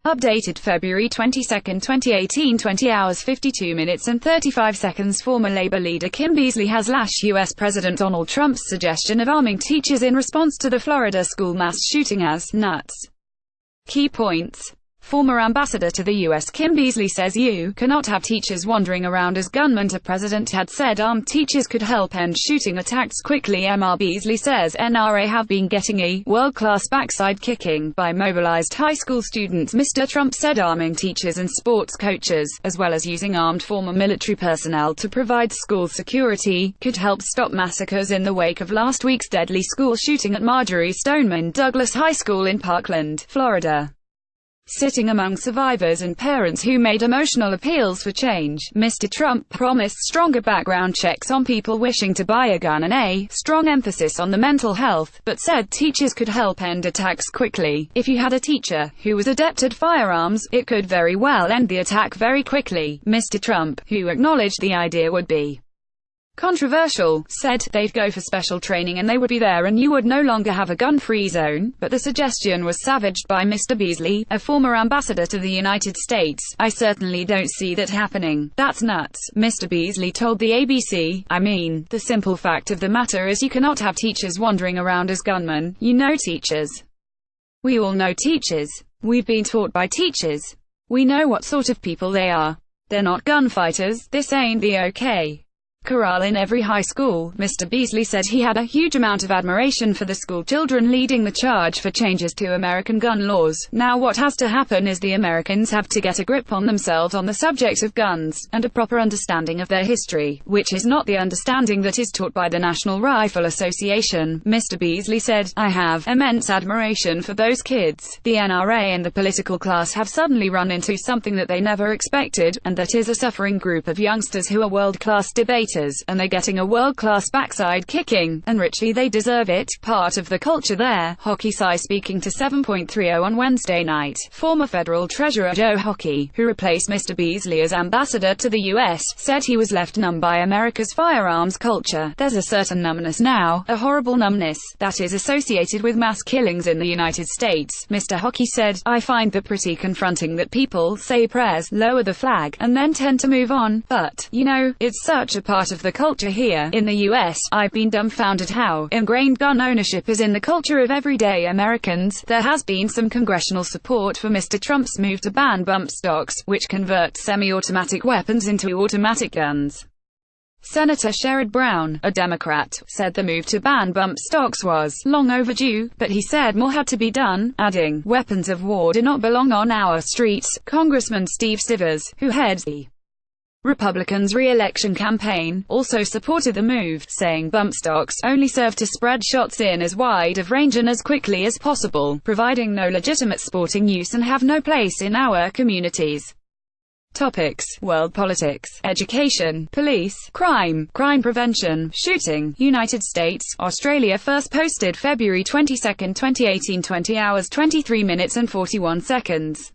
Updated February 22, 2018, 20 hours 52 minutes and 35 seconds. Former Labor leader Kim Beazley has lashed U.S. President Donald Trump's suggestion of arming teachers in response to the Florida school mass shooting as nuts. Key points. Former ambassador to the US Kim Beazley says you cannot have teachers wandering around as gunmen. The president had said armed teachers could help end shooting attacks quickly. Beazley says NRA have been getting a world-class backside kicking by mobilized high school students. Mr. Trump said arming teachers and sports coaches, as well as using armed former military personnel to provide school security, could help stop massacres in the wake of last week's deadly school shooting at Marjory Stoneman Douglas High School in Parkland, Florida. Sitting among survivors and parents who made emotional appeals for change, Mr. Trump promised stronger background checks on people wishing to buy a gun and a strong emphasis on the mental health, but said teachers could help end attacks quickly. If you had a teacher who was adept at firearms, it could very well end the attack very quickly. Mr. Trump, who acknowledged the idea would be controversial, said they'd go for special training and they would be there and you would no longer have a gun-free zone, but the suggestion was savaged by Mr. Beazley, a former ambassador to the United States. I certainly don't see that happening. That's nuts, Mr. Beazley told the ABC. I mean, the simple fact of the matter is you cannot have teachers wandering around as gunmen. You know teachers. We all know teachers. We've been taught by teachers. We know what sort of people they are. They're not gunfighters. This ain't the okay corral in every high school. Mr. Beazley said he had a huge amount of admiration for the school children leading the charge for changes to American gun laws. Now what has to happen is the Americans have to get a grip on themselves on the subject of guns, and a proper understanding of their history, which is not the understanding that is taught by the National Rifle Association. Mr. Beazley said, I have immense admiration for those kids. The NRA and the political class have suddenly run into something that they never expected, and that is a suffering group of youngsters who are world-class debaters, and they're getting a world-class backside kicking, and richly they deserve it. Part of the culture there. Hockey Cy speaking to 7.30 on Wednesday night. Former federal treasurer Joe Hockey, who replaced Mr. Beazley as ambassador to the U.S., said he was left numb by America's firearms culture. There's a certain numbness now, a horrible numbness, that is associated with mass killings in the United States. Mr. Hockey said, I find that pretty confronting that people say prayers, lower the flag, and then tend to move on, but, you know, it's such a part of the culture here in the US. I've been dumbfounded how ingrained gun ownership is in the culture of everyday Americans. There has been some congressional support for Mr. Trump's move to ban bump stocks, which convert semi-automatic weapons into automatic guns. Senator Sherrod Brown, a Democrat, said the move to ban bump stocks was long overdue, but he said more had to be done, adding, weapons of war do not belong on our streets. Congressman Steve Stivers, who heads the Republicans' re-election campaign, also supported the move, saying bump stocks only serve to spread shots in as wide of range and as quickly as possible, providing no legitimate sporting use and have no place in our communities. Topics: World politics, education, police, crime prevention, shooting, United States, Australia. First posted February 22, 2018, 20 hours 23 minutes and 41 seconds.